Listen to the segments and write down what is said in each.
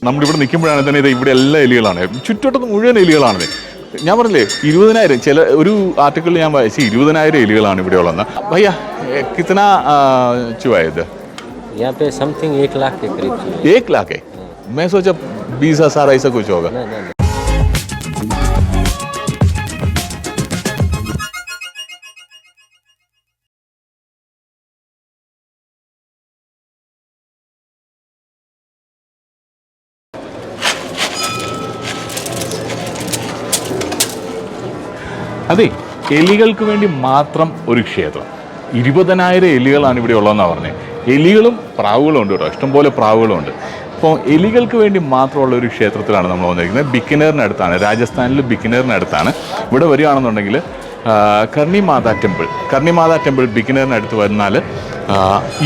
നമ്മളിവിടെ നിൽക്കുമ്പോഴാണ് തന്നെ ഇത് ഇവിടെ എല്ലാ എലികളാണ്, ചുറ്റോട്ടത്ത് മുഴുവൻ എലികളാണ്. ഞാൻ പറഞ്ഞില്ലേ 20,000, ചില ഒരു ആർട്ടിക്കിളിൽ ഞാൻ വായിച്ചു 20,000 എലികളാണ് ഇവിടെ ഉള്ളതെന്ന്. ഭയ്യ കിത്തന ചുവാ ഇത്? यहाँ पे समथिंग 1 लाख के करीब चूहे। 1 लाख है? मैं सोचा 20,000 ऐसा कुछ होगा. അതെ, എലികൾക്ക് വേണ്ടി മാത്രം ഒരു ക്ഷേത്രം. 20,000 എലികളാണ് ഇവിടെ ഉള്ളതെന്നാണ് പറഞ്ഞത്. എലികളും പ്രാവുകളും ഉണ്ട് കേട്ടോ, ഇഷ്ടംപോലെ പ്രാവുകളും ഉണ്ട്. അപ്പോൾ എലികൾക്ക് വേണ്ടി മാത്രമുള്ള ഒരു ക്ഷേത്രത്തിലാണ് നമ്മൾ വന്നിരിക്കുന്നത്. ബിക്കനേറിനടുത്താണ്, രാജസ്ഥാനിൽ ബിക്കനേറിനടുത്താണ്. ഇവിടെ വരികയാണെന്നുണ്ടെങ്കിൽ കർണി മാതാ ടെമ്പിൾ ബിക്കനേറിനടുത്ത് വന്നാൽ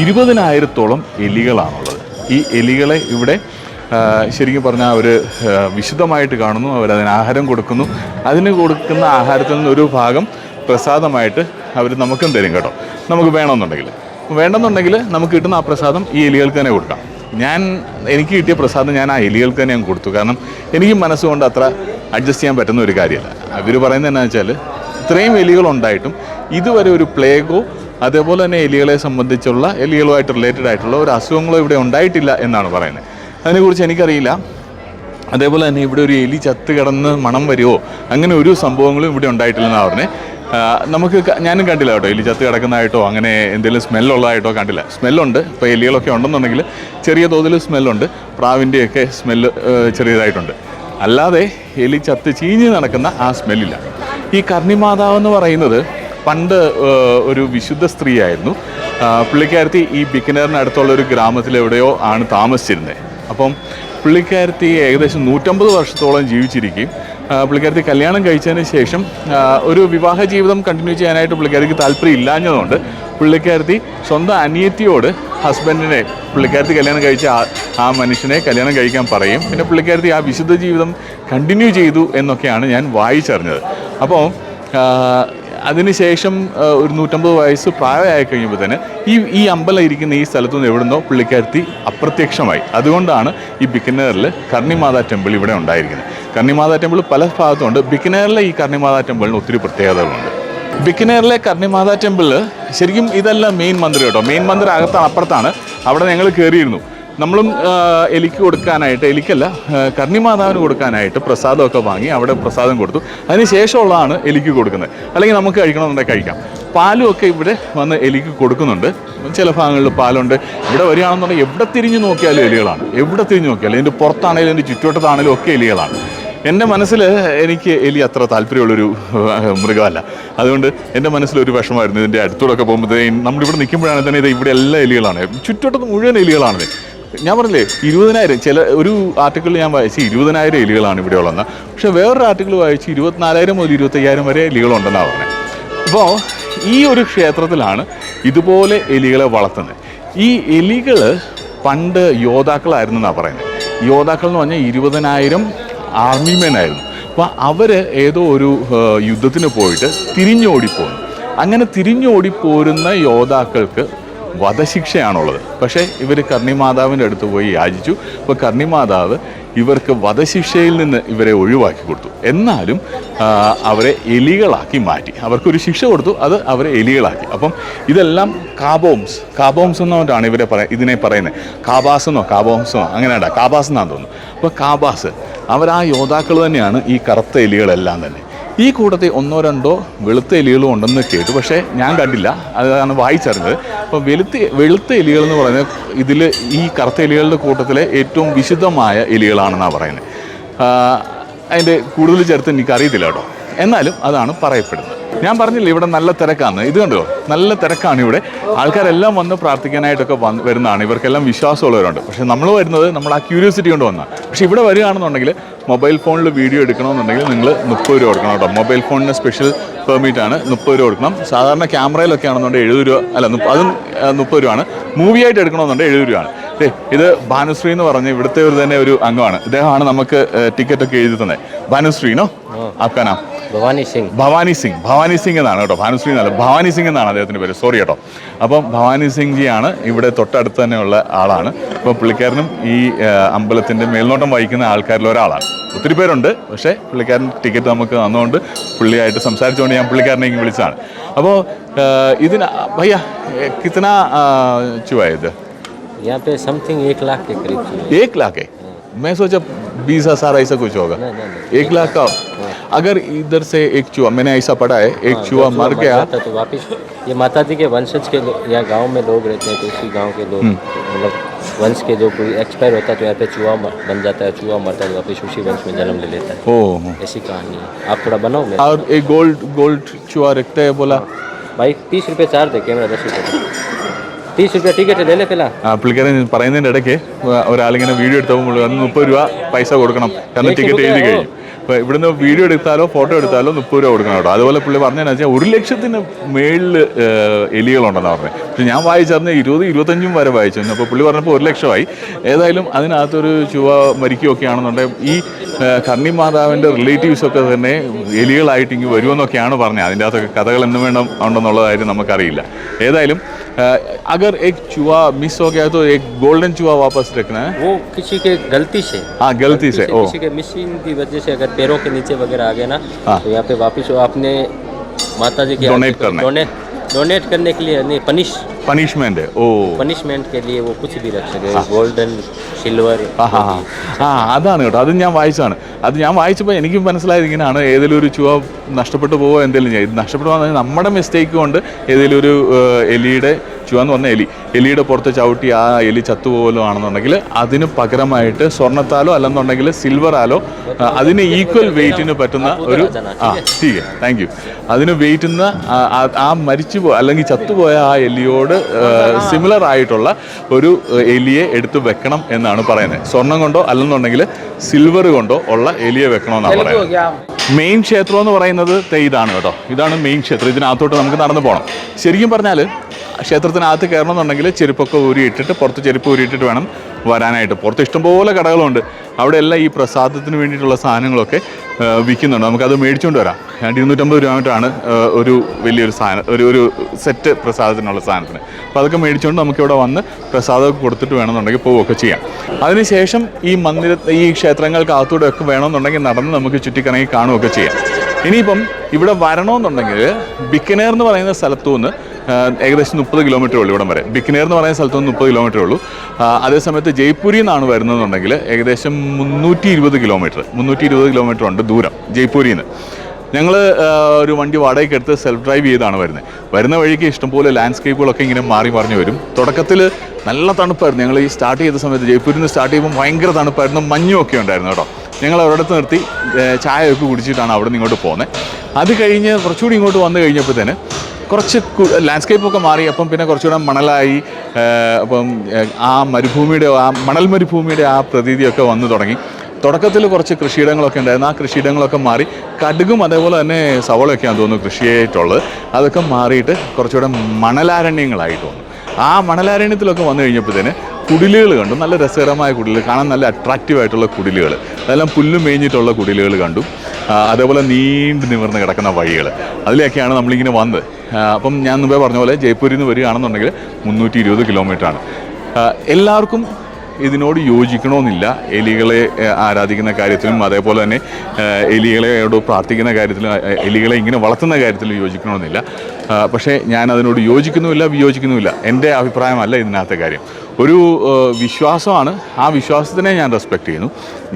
20,000-ഓളം എലികളാണുള്ളത്. ഈ എലികളെ ഇവിടെ ശരിക്കും പറഞ്ഞാൽ അവർ വിശുദ്ധമായിട്ട് കാണുന്നു, അവരതിന് ആഹാരം കൊടുക്കുന്നു. അതിന് കൊടുക്കുന്ന ആഹാരത്തിൽ നിന്നൊരു ഭാഗം പ്രസാദമായിട്ട് അവർ നമുക്കും തരും കേട്ടോ, നമുക്ക് വേണമെന്നുണ്ടെങ്കിൽ നമുക്ക് കിട്ടുന്ന ആ പ്രസാദം ഈ എലികൾക്ക് തന്നെ കൊടുക്കാം. എനിക്ക് കിട്ടിയ പ്രസാദം ഞാൻ ആ എലികൾക്ക് തന്നെ ഞാൻ കൊടുത്തു. കാരണം എനിക്ക് മനസ്സുകൊണ്ട് അത്ര അഡ്ജസ്റ്റ് ചെയ്യാൻ പറ്റുന്ന ഒരു കാര്യമല്ല. അവർ പറയുന്നത് എന്താണെന്ന് വെച്ചാൽ ഇത്രയും എലികളുണ്ടായിട്ടും ഇതുവരെ ഒരു പ്ലേഗോ അതേപോലെ തന്നെ എലികളെ സംബന്ധിച്ചുള്ള എലികളുമായിട്ട് റിലേറ്റഡ് ആയിട്ടുള്ള ഒരു അസുഖങ്ങളോ ഇവിടെ ഉണ്ടായിട്ടില്ല എന്നാണ് പറയുന്നത്. അതിനെക്കുറിച്ച് എനിക്കറിയില്ല. അതേപോലെ തന്നെ ഇവിടെ ഒരു എലി ചത്ത് കിടന്ന് മണം വരുമോ അങ്ങനെ ഒരു സംഭവങ്ങളും ഇവിടെ ഉണ്ടായിട്ടില്ലെന്നാണ് പറഞ്ഞത്. ഞാനും കണ്ടില്ല കേട്ടോ, എലി ചത്ത് കിടക്കുന്നതായിട്ടോ അങ്ങനെ എന്തെങ്കിലും സ്മെല്ലുള്ളതായിട്ടോ കണ്ടില്ല. സ്മെല്ലുണ്ട്, ഇപ്പോൾ എലികളൊക്കെ ഉണ്ടെന്നുണ്ടെങ്കിൽ ചെറിയ തോതിൽ സ്മെല്ലുണ്ട്, പ്രാവിൻ്റെയൊക്കെ സ്മെല്ല് ചെറിയതായിട്ടുണ്ട്. അല്ലാതെ എലി ചത്ത് ചീഞ്ഞ് നടക്കുന്ന ആ സ്മെല്ലില്ല. ഈ കർണിമാതാവെന്ന് പറയുന്നത് പണ്ട് ഒരു വിശുദ്ധ സ്ത്രീയായിരുന്നു. പുള്ളിക്കാരത്തി ഈ ബിക്കനേറിനടുത്തുള്ള ഒരു ഗ്രാമത്തിലെവിടെയോ ആണ് താമസിച്ചിരുന്നത്. അപ്പം പുള്ളിക്കാരത്തി ഏകദേശം 150 വർഷത്തോളം ജീവിച്ചിരിക്കുകയും പുള്ളിക്കാരത്തി കല്യാണം കഴിച്ചതിന് ശേഷം ഒരു വിവാഹ ജീവിതം കണ്ടിന്യൂ ചെയ്യാനായിട്ട് പുള്ളിക്കാരത്തിക്ക് താല്പര്യം ഇല്ലാഞ്ഞതുകൊണ്ട് പുള്ളിക്കാരത്തി സ്വന്തം അനിയത്തിയോട് ഹസ്ബൻഡിനെ, പുള്ളിക്കാരത്തി കല്യാണം കഴിച്ച ആ മനുഷ്യനെ കല്യാണം കഴിക്കാൻ പറയും. പിന്നെ പുള്ളിക്കാരത്തി ആ വിശുദ്ധ ജീവിതം കണ്ടിന്യൂ ചെയ്തു എന്നൊക്കെയാണ് ഞാൻ വായിച്ചറിഞ്ഞത്. അപ്പോൾ അതിനുശേഷം ഒരു 150 വയസ്സ് പ്രായമായി കഴിഞ്ഞപ്പോൾ തന്നെ ഈ അമ്പലം ഇരിക്കുന്ന ഈ സ്ഥലത്തുനിന്ന് എവിടുന്നോ പുള്ളിക്കാരത്തി അപ്രത്യക്ഷമായി. അതുകൊണ്ടാണ് ഈ ബിക്കനേറിൽ കർണി മാതാ ടെമ്പിൾ ഇവിടെ ഉണ്ടായിരിക്കുന്നത്. കർണി മാതാ ടെമ്പിൾ പല ഭാഗത്തുണ്ട്. ബിക്കനേറിലെ ഈ കർണി മാതാ ടെമ്പിളിന് ഒത്തിരി പ്രത്യേകതകളുണ്ട്. ബിക്കനേറിലെ കർണി മാതാ ടെമ്പിൾ ശരിക്കും ഇതല്ല മെയിൻ മന്ദിരം കേട്ടോ. മെയിൻ മന്ദിരം അപ്പുറത്താണ്. അവിടെ ഞങ്ങൾ കയറിയിരുന്നു. നമ്മളും എലിക്ക് കൊടുക്കാനായിട്ട്, എലിക്കല്ല കർണി മാതാവിന് കൊടുക്കാനായിട്ട് പ്രസാദമൊക്കെ വാങ്ങി അവിടെ പ്രസാദം കൊടുത്തു. അതിന് ശേഷമുള്ളതാണ് എലിക്ക് കൊടുക്കുന്നത്. അല്ലെങ്കിൽ നമുക്ക് കഴിക്കണമെന്നുണ്ടെങ്കിൽ കഴിക്കാം. പാലും ഒക്കെ ഇവിടെ വന്ന് എലിക്ക് കൊടുക്കുന്നുണ്ട്. ചില ഭാഗങ്ങളിൽ പാലുണ്ട്. ഇവിടെ വരികയാണെന്നുണ്ടെങ്കിൽ എവിടെ തിരിഞ്ഞ് നോക്കിയാലും എലികളാണ്. എവിടെ തിരിഞ്ഞ് നോക്കിയാലും, ഇതിൻ്റെ പുറത്താണെങ്കിലും എൻ്റെ ചുറ്റുവട്ടത്താണെങ്കിലും ഒക്കെ എലികളാണ്. എൻ്റെ മനസ്സിൽ എനിക്ക് എലി അത്ര താല്പര്യമുള്ളൊരു മൃഗമല്ല. അതുകൊണ്ട് എൻ്റെ മനസ്സിലൊരു വിഷമമായിരുന്നു. ഇതിൻ്റെ അടുത്തൂടെയൊക്കെ പോകുമ്പോഴത്തേക്കും നമ്മളിവിടെ നിൽക്കുമ്പോഴാണ് തന്നെ ഇത് ഇവിടെ എല്ലാ എലികളാണ്, ചുറ്റുവട്ടത്ത് മുഴുവൻ എലികളാണ്. ഞാൻ പറഞ്ഞില്ലേ 20,000, ചില ഒരു ആർട്ടിക്കിളിൽ ഞാൻ വായിച്ചു 20,000 എലികളാണ് ഇവിടെ ഉള്ളതെന്ന്. പക്ഷേ വേറൊരു ആർട്ടിക്കിൾ വായിച്ച് 24,000 മുതൽ 25,000 വരെ എലികളുണ്ടെന്നാണ് പറഞ്ഞത്. അപ്പോൾ ഈ ഒരു ക്ഷേത്രത്തിലാണ് ഇതുപോലെ എലികളെ വളർത്തുന്നത്. ഈ എലികൾ പണ്ട് യോദ്ധാക്കളായിരുന്നു എന്നാണ് പറയുന്നത്. യോദ്ധാക്കൾ എന്ന് പറഞ്ഞാൽ 20,000 ആർമിമെനായിരുന്നു. അപ്പോൾ അവർ ഏതോ ഒരു യുദ്ധത്തിന് പോയിട്ട് തിരിഞ്ഞോടിപ്പോന്നു. അങ്ങനെ തിരിഞ്ഞോടിപ്പോരുന്ന യോദ്ധാക്കൾക്ക് വധശിക്ഷയാണുള്ളത്. പക്ഷേ ഇവർ കർണി മാതാവിൻ്റെ അടുത്ത് പോയി യാചിച്ചു. അപ്പോൾ കർണി മാതാവ് ഇവർക്ക് വധശിക്ഷയിൽ നിന്ന് ഇവരെ ഒഴിവാക്കി കൊടുത്തു. എന്നാലും അവരെ എലികളാക്കി മാറ്റി. അവർക്കൊരു ശിക്ഷ കൊടുത്തു, അത് അവരെ എലികളാക്കി. അപ്പം ഇതെല്ലാം കാബോംസ് എന്നോട്ടാണ് ഇതിനെ പറയുന്നത്. കാബോംസെന്നോ അങ്ങനെയാണ്ടാ, കാബാസ് എന്നാന്ന് തോന്നുന്നു. അപ്പോൾ കാബാസ് അവർ ആ യോദ്ധാക്കൾ തന്നെയാണ് ഈ കറുത്ത എലികളെല്ലാം തന്നെ. ഈ കൂട്ടത്തിൽ 1-2 വെളുത്ത എലികളും ഉണ്ടെന്ന് കേട്ടു, പക്ഷേ ഞാൻ കണ്ടില്ല, അതാണ് വായിച്ചറിഞ്ഞത്. അപ്പോൾ വെളുത്ത എലികൾ എന്ന് പറയുന്നത് ഇതിൽ ഈ കറുത്ത എലികളുടെ കൂട്ടത്തിലെ ഏറ്റവും വിശുദ്ധമായ എലികളാണെന്നാണ് പറയുന്നത്. അതിൻ്റെ കൂടുതൽ ചേർത്ത് എനിക്കറിയത്തില്ല കേട്ടോ, എന്നാലും അതാണ് പറയപ്പെടുന്നത്. ഞാൻ പറഞ്ഞില്ല ഇവിടെ നല്ല തിരക്കാണ്. ഇത് കണ്ടോ, നല്ല തിരക്കാണ് ഇവിടെ. ആൾക്കാരെല്ലാം വന്ന് പ്രാർത്ഥിക്കാനായിട്ടൊക്കെ വരുന്നതാണ്. ഇവർക്കെല്ലാം വിശ്വാസമുള്ളവരുണ്ട്. പക്ഷേ നമ്മൾ വരുന്നത് നമ്മൾ ആ ക്യൂരിയോസിറ്റി കൊണ്ട് വന്നതാണ്. പക്ഷേ ഇവിടെ വരികയാണെന്നുണ്ടെങ്കിൽ മൊബൈൽ ഫോണിൽ വീഡിയോ എടുക്കണമെന്നുണ്ടെങ്കിൽ നിങ്ങൾ 30 രൂപ കൊടുക്കണം കേട്ടോ. മൊബൈൽ ഫോണിന് സ്പെഷ്യൽ പെർമിറ്റാണ്, 30 രൂപ കൊടുക്കണം. സാധാരണ ക്യാമറയിലൊക്കെ ആണെന്നുണ്ടെങ്കിൽ 70 രൂപ, അല്ല അതും 30 രൂപയാണ്. മൂവി ആയിട്ട് എടുക്കണമെന്നുണ്ടെങ്കിൽ 70 രൂപയാണ്. ഇത് ഭാനുശ്രീ എന്ന് പറഞ്ഞ് ഇവിടുത്തെ തന്നെ ഒരു അംഗമാണ്. ഇദ്ദേഹമാണ് നമുക്ക് ടിക്കറ്റൊക്കെ എഴുതി തന്നെ. ഭാനുശ്രീനോ ആപ്കാ നാം? भवानी सिंह ഭവാനി സിംഗ് എന്നാണ് കേട്ടോ, ഭാനുശ്രീ എന്നല്ല, ഭവാനി സിംഗ് എന്നാണ് അദ്ദേഹത്തിൻ്റെ പേര്, സോറി കേട്ടോ. അപ്പം ഭവാനി സിംഗ് ജിയാണ് ഇവിടെ തൊട്ടടുത്ത് തന്നെയുള്ള ആളാണ്. അപ്പോൾ പുള്ളിക്കാരനും ഈ അമ്പലത്തിൻ്റെ മേൽനോട്ടം വഹിക്കുന്ന ആൾക്കാരിൽ ഒരാളാണ്. ഒത്തിരി പേരുണ്ട്, പക്ഷേ പുള്ളിക്കാരൻ ടിക്കറ്റ് നമുക്ക് തന്നുകൊണ്ട് പുള്ളിയായിട്ട് സംസാരിച്ചുകൊണ്ട് ഞാൻ പുള്ളിക്കാരനെ ഇങ്ങനെ വിളിച്ചതാണ്. അപ്പോൾ ഇതിന് ഭയ്യ കിത്തന ചുവായത്? यहाँ पे समथिंग 1 लाख के करीब चाहिए। 1 लाख है? मैं सोचा 20,000 ऐसा कुछ होगा। नहीं। 1 लाख का अगर इधर से एक चूहा, मैंने ऐसा पढ़ा है, एक चूहा मर गया तो वापस ये माता जी के वंशज के या गांव में लोग रहते हैं, तो उसी गांव के लोग मतलब वंश के जो कोई एक्सपायर होता है तो यहाँ पे चूहा बन जाता है, चूहा मरता है वापस उसी वंश में जन्म ले लेता है। ओह, ऐसी कहानी है। आप थोड़ा बनाओ मेरे। और एक गोल्ड चूहा रखते हैं बोला भाई 30 रुपये चार्ज दे, कैमरा 10 रुपये 30 रुपये टिकറ്റ് ले ले फिला। പുള്ളിക്കാരൻ പറയുന്നതിൻ്റെ ഇടയ്ക്ക് ഒരാളിങ്ങനെ വീഡിയോ എടുത്തപ്പോൾ അന്ന് 30 രൂപ പൈസ കൊടുക്കണം, കാരണം ടിക്കറ്റ് എഴുതി കഴിഞ്ഞു. അപ്പോൾ ഇവിടുന്ന് വീഡിയോ എടുത്താലോ ഫോട്ടോ എടുത്താലോ 30 രൂപ കൊടുക്കണം കേട്ടോ. അതുപോലെ പുള്ളി പറഞ്ഞതെന്ന് വെച്ചാൽ 1 ലക്ഷത്തിന് മേളിൽ എലികളുണ്ടെന്ന് പറഞ്ഞത്. പക്ഷെ ഞാൻ വായിച്ചറിഞ്ഞ 20-25 വരെ വായിച്ചു. അപ്പോൾ പുള്ളി പറഞ്ഞപ്പോൾ 1 ലക്ഷമായി. ഏതായാലും അതിനകത്തൊരു ചുവ മരിക്കുകയൊക്കെ ആണെന്നുണ്ടെങ്കിൽ ഈ കർണി മാതാവിൻ്റെ റിലേറ്റീവ്സൊക്കെ തന്നെ എലികളായിട്ട് ഇങ്ങ് വരുമെന്നൊക്കെയാണ് പറഞ്ഞത്. അതിൻ്റെ അകത്തൊക്കെ കഥകൾ എന്ന് വേണം ഉണ്ടെന്നുള്ള കാര്യം നമുക്കറിയില്ല. ഏതായാലും अगर एक चूहा मिस हो गया तो एक गोल्डन चूहा वापस रखना है। वो किसी के गलती से, हाँ गलती से किसी के मिसिंग की वजह से अगर पैरों के नीचे वगैरह आ गया ना, तो यहाँ पे वापस आपने माता जी के डोनेट करने के लिए नहीं, पनिशमेंट है। ओ पनिशमेंट के लिए वो कुछ भी रख सके, गोल्डन സിൽവർ. അതാണ് കേട്ടോ, അത് ഞാൻ വായിച്ചതാണ്. അത് ഞാൻ വായിച്ചപ്പോൾ എനിക്ക് മനസ്സിലായത് ഇങ്ങനെയാണ്, ഏതെങ്കിലും ഒരു ചുവ നഷ്ടപ്പെട്ടു പോവോ എന്തെങ്കിലും ചെയ്യും. നഷ്ടപ്പെട്ടു പോകുന്നത് നമ്മുടെ മിസ്റ്റേക്ക് കൊണ്ട് ഏതെങ്കിലും ഒരു എലിയുടെ ചുവ എന്ന് പറഞ്ഞ എലിയുടെ പുറത്ത് ചവിട്ടി ആ എലി ചത്തുപോകലോ ആണെന്നുണ്ടെങ്കിൽ അതിന് പകരമായിട്ട് സ്വർണ്ണത്താലോ അല്ലെന്നുണ്ടെങ്കിൽ സിൽവറാലോ അതിന് ഈക്വൽ വെയിറ്റിന് പറ്റുന്ന ഒരു ശരി താങ്ക് യു, അതിന് വെയിറ്റുന്ന ആ മരിച്ചുപോ അല്ലെങ്കിൽ ചത്തുപോയ ആ എലിയോട് സിമിലർ ആയിട്ടുള്ള ഒരു എലിയെ എടുത്ത് വെക്കണം എന്നാണ് പറയുന്നത്. സ്വർണം കൊണ്ടോ അല്ലെന്നുണ്ടെങ്കിൽ സിൽവർ കൊണ്ടോ ഉള്ള എലിയെ വെക്കണമെന്നാണ് പറയുന്നത്. മെയിൻ ക്ഷേത്രം എന്ന് പറയുന്നത് ഇതാണ് കേട്ടോ, ഇതാണ് മെയിൻ ക്ഷേത്രം. ഇതിനകത്തോട്ട് നമുക്ക് നടന്നു പോകണം. ശരിക്കും പറഞ്ഞാൽ ക്ഷേത്രത്തിനകത്ത് കയറണമെന്നുണ്ടെങ്കിൽ ചെരുപ്പൊക്കെ ഊരിയിട്ടിട്ട്, പുറത്ത് ചെരുപ്പ് ഊരിയിട്ടിട്ട് വേണം വരാനായിട്ട്. പുറത്ത് ഇഷ്ടംപോലെ കടകളുണ്ട്, അവിടെ എല്ലാം ഈ പ്രസാദത്തിന് വേണ്ടിയിട്ടുള്ള സാധനങ്ങളൊക്കെ വിൽക്കുന്നുണ്ട്. നമുക്കത് മേടിച്ചുകൊണ്ട് വരാം. 250 രൂപയാണ് ഒരു വലിയൊരു സാധനം, ഒരു സെറ്റ് പ്രസാദത്തിനുള്ള സാധനത്തിന്. അപ്പോൾ അതൊക്കെ മേടിച്ചുകൊണ്ട് നമുക്കിവിടെ വന്ന് പ്രസാദമൊക്കെ കൊടുത്തിട്ട് വേണമെന്നുണ്ടെങ്കിൽ പോവുകയൊക്കെ ചെയ്യാം. അതിനുശേഷം ഈ ക്ഷേത്രങ്ങൾക്കകത്തൂടെ ഒക്കെ വേണമെന്നുണ്ടെങ്കിൽ നടന്ന് നമുക്ക് ചുറ്റിക്കറങ്ങി കാണുകയൊക്കെ ചെയ്യാം. ഇനിയിപ്പം ഇവിടെ വരണമെന്നുണ്ടെങ്കിൽ ബിക്കനേർ എന്ന് പറയുന്ന സ്ഥലത്തു നിന്ന് ഏകദേശം 30 കിലോമീറ്റർ ഉള്ളൂ ഇവിടം വരെ. ബിക്കനേർ എന്ന് പറയുന്ന സ്ഥലത്ത് നിന്ന് 30 കിലോമീറ്റർ ഉള്ളൂ. അതേസമയത്ത് ജയ്പൂരിൽ നിന്നാണ് വരുന്നതെന്നുണ്ടെങ്കിൽ ഏകദേശം 320 കിലോമീറ്റർ ഉണ്ട് ദൂരം ജയ്പൂരിൽ നിന്ന്. ഞങ്ങൾ ഒരു വണ്ടി വാടകയ്ക്ക് എടുത്ത് സെൽഫ് ഡ്രൈവ് ചെയ്താണ് വരുന്ന വഴിക്ക് ഇഷ്ടംപോലെ ലാൻഡ്സ്കേപ്പുകളൊക്കെ ഇങ്ങനെ മാറി മറിഞ്ഞ് വരും. തുടക്കത്തിൽ നല്ല തണുപ്പായിരുന്നു. ഞങ്ങൾ ഈ സ്റ്റാർട്ട് ചെയ്ത സമയത്ത് ജയ്പൂരിൽ നിന്ന് സ്റ്റാർട്ട് ചെയ്യുമ്പോൾ ഭയങ്കര തണുപ്പായിരുന്നു, മഞ്ഞുമൊക്കെ ഉണ്ടായിരുന്നു കേട്ടോ. ഞങ്ങൾ ഒരിടത്ത് നിർത്തി ചായയൊക്കെ കുടിച്ചിട്ടാണ് അവിടെ നിന്ന് ഇങ്ങോട്ട് പോകുന്നത്. അത് കഴിഞ്ഞ് കുറച്ചുകൂടി ഇങ്ങോട്ട് വന്നു കഴിഞ്ഞപ്പോഴത്തേന് കുറച്ച് ലാൻഡ്സ്കേപ്പൊക്കെ മാറി. അപ്പം പിന്നെ കുറച്ചുകൂടെ മണലായി. അപ്പം ആ മണൽ മരുഭൂമിയുടെ ആ പ്രതീതിയൊക്കെ വന്നു തുടങ്ങി. തുടക്കത്തിൽ കുറച്ച് കൃഷിയിടങ്ങളൊക്കെ ഉണ്ടായിരുന്നു. ആ കൃഷിയിടങ്ങളൊക്കെ മാറി കടുകും അതേപോലെ തന്നെ സവളയൊക്കെയാണ് തോന്നുന്നു കൃഷിയായിട്ടുള്ളത്. അതൊക്കെ മാറിയിട്ട് കുറച്ചുകൂടെ മണലാരണ്യങ്ങളായിട്ട് വന്നു. ആ മണലാരണ്യത്തിലൊക്കെ വന്നു കഴിഞ്ഞപ്പോഴത്തേന് കുടിലുകൾ കണ്ടു. നല്ല രസകരമായ കുടിലുകൾ, കാണാൻ നല്ല അട്രാക്റ്റീവായിട്ടുള്ള കുടിലുകൾ, അതെല്ലാം പുല്ല് മേഞ്ഞിട്ടുള്ള കുടിലുകൾ കണ്ടു. അതേപോലെ നീണ്ടു നിവർന്ന് കിടക്കുന്ന വഴികൾ, അതിലേക്കാണ് നമ്മളിങ്ങനെ വന്നത്. അപ്പം ഞാൻ മുമ്പേ പറഞ്ഞ പോലെ ജയ്പൂരിൽ നിന്ന് വരികയാണെന്നുണ്ടെങ്കിൽ 320 കിലോമീറ്ററാണ്. എല്ലാവർക്കും ഇതിനോട് യോജിക്കണമെന്നില്ല. എലികളെ ആരാധിക്കുന്ന കാര്യത്തിലും അതേപോലെ തന്നെ എലികളെയോട് പ്രാർത്ഥിക്കുന്ന കാര്യത്തിലും എലികളെ ഇങ്ങനെ വളർത്തുന്ന കാര്യത്തിലും യോജിക്കണമെന്നില്ല. പക്ഷേ ഞാൻ അതിനോട് യോജിക്കുന്നുമില്ല വിയോജിക്കുന്നുമില്ല. എൻ്റെ അഭിപ്രായമല്ല ഇതിനകത്തെ കാര്യം. ഒരു വിശ്വാസമാണ്, ആ വിശ്വാസത്തിനെ ഞാൻ റെസ്പെക്റ്റ് ചെയ്യുന്നു.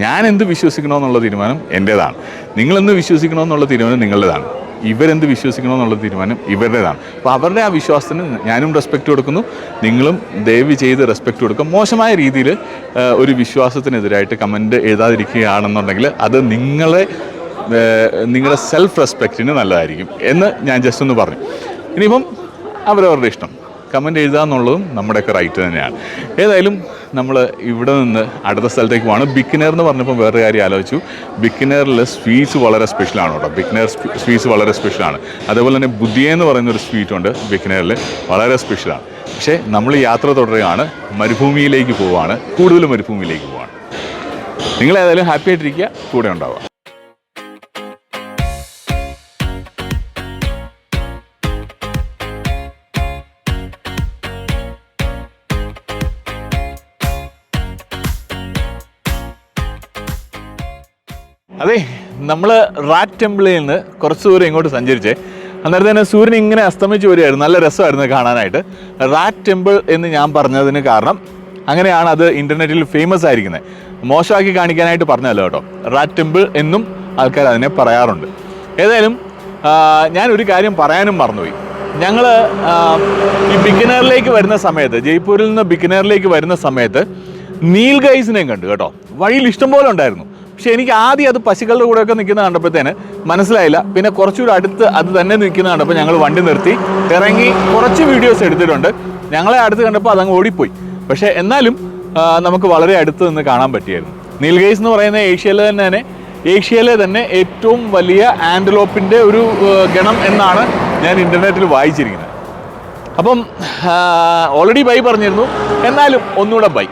ഞാൻ എന്ത് വിശ്വസിക്കണമെന്നുള്ള തീരുമാനം എൻ്റേതാണ്. നിങ്ങളെന്ത് വിശ്വസിക്കണമെന്നുള്ള തീരുമാനം നിങ്ങളുടേതാണ്. ഇവരെന്ത് വിശ്വസിക്കണമെന്നുള്ള തീരുമാനം ഇവരുടേതാണ്. അപ്പോൾ അവരുടെ ആ വിശ്വാസത്തിന് ഞാനും റെസ്പെക്റ്റ് കൊടുക്കുന്നു, നിങ്ങളും ദയവ് ചെയ്ത് റെസ്പെക്റ്റ് കൊടുക്കും. മോശമായ രീതിയിൽ ഒരു വിശ്വാസത്തിനെതിരായിട്ട് കമൻറ്റ് എഴുതാതിരിക്കുകയാണെന്നുണ്ടെങ്കിൽ അത് നിങ്ങളുടെ സെൽഫ് റെസ്പെക്റ്റിന് നല്ലതായിരിക്കും എന്ന് ഞാൻ ജസ്റ്റ് ഒന്ന് പറഞ്ഞു. ഇനിയിപ്പം അവരവരുടെ ഇഷ്ടം, കമൻറ്റ് എഴുതുക എന്നുള്ളതും നമ്മുടെയൊക്കെ റൈറ്റ് തന്നെയാണ്. ഏതായാലും നമ്മൾ ഇവിടെ നിന്ന് അടുത്ത സ്ഥലത്തേക്ക് പോവാണ്. ബിക്കനേർ എന്ന് പറഞ്ഞപ്പോൾ വേറൊരു കാര്യം ആലോചിച്ചു. ബിക്കനേറിൽ സ്വീറ്റ്സ് വളരെ സ്പെഷ്യലാണ് കേട്ടോ. ബിക്കനേർ സ്വീറ്റ്സ് വളരെ സ്പെഷ്യലാണ്. അതേപോലെ തന്നെ ബുദ്ധിയ എന്ന് പറയുന്നൊരു സ്വീറ്റുണ്ട് ബിക്കനേറിൽ, വളരെ സ്പെഷ്യലാണ്. പക്ഷേ നമ്മൾ യാത്ര തുടരുകയാണ്, മരുഭൂമിയിലേക്ക് പോവുകയാണ്, കൂടുതൽ മരുഭൂമിയിലേക്ക് പോവുകയാണ്. നിങ്ങളേതായാലും ഹാപ്പി ആയിട്ടിരിക്കുക, കൂടെ ഉണ്ടാവുക. അതെ, നമ്മൾ റാറ്റ് ടെമ്പിളിൽ നിന്ന് കുറച്ച് ദൂരം ഇങ്ങോട്ട് സഞ്ചരിച്ചേ. അന്നേരം തന്നെ സൂര്യൻ ഇങ്ങനെ അസ്തമിച്ച് വരികയായിരുന്നു. നല്ല രസമായിരുന്നു കാണാനായിട്ട്. റാറ്റ് ടെമ്പിൾ എന്ന് ഞാൻ പറഞ്ഞതിന് കാരണം അങ്ങനെയാണ് അത് ഇൻ്റർനെറ്റിൽ ഫേമസ് ആയിരിക്കുന്നത്. മോശമാക്കി കാണിക്കാനായിട്ട് പറഞ്ഞല്ലോ കേട്ടോ. റാറ്റ് ടെമ്പിൾ എന്നും ആൾക്കാർ അതിനെ പറയാറുണ്ട്. ഏതായാലും ഞാനൊരു കാര്യം പറയാനും മറന്നുപോയി. ഞങ്ങൾ ഈ ബിക്കനേറിലേക്ക് വരുന്ന സമയത്ത്, ജയ്പൂരിൽ നിന്ന് ബിക്കനേറിലേക്ക് വരുന്ന സമയത്ത് നീൽഗൈസിനെയും കണ്ടു കേട്ടോ. വഴിയിൽ ഇഷ്ടംപോലെ ഉണ്ടായിരുന്നു. പക്ഷെ എനിക്ക് ആദ്യം അത് പശുക്കളുടെ കൂടെയൊക്കെ നിൽക്കുന്ന കണ്ടപ്പോഴത്തേന് മനസ്സിലായില്ല. പിന്നെ കുറച്ചുകൂടെ അടുത്ത് അത് തന്നെ നിൽക്കുന്ന കണ്ടപ്പോൾ ഞങ്ങൾ വണ്ടി നിർത്തി ഇറങ്ങി കുറച്ച് വീഡിയോസ് എടുത്തിട്ടുണ്ട്. ഞങ്ങളെ അടുത്ത് കണ്ടപ്പോൾ അതങ്ങ് ഓടിപ്പോയി. പക്ഷേ എന്നാലും നമുക്ക് വളരെ അടുത്ത് നിന്ന് കാണാൻ പറ്റിയായിരുന്നു. നീൽഗൈസ് എന്ന് പറയുന്ന ഏഷ്യയിലെ തന്നെ ഏറ്റവും വലിയ ആൻറ്റലോപ്പിൻ്റെ ഒരു ഗണം എന്നാണ് ഞാൻ ഇൻ്റർനെറ്റിൽ വായിച്ചിരിക്കുന്നത്. അപ്പം ഓൾറെഡി ബൈ പറഞ്ഞിരുന്നു, എന്നാലും ഒന്നുകൂടെ ബൈ.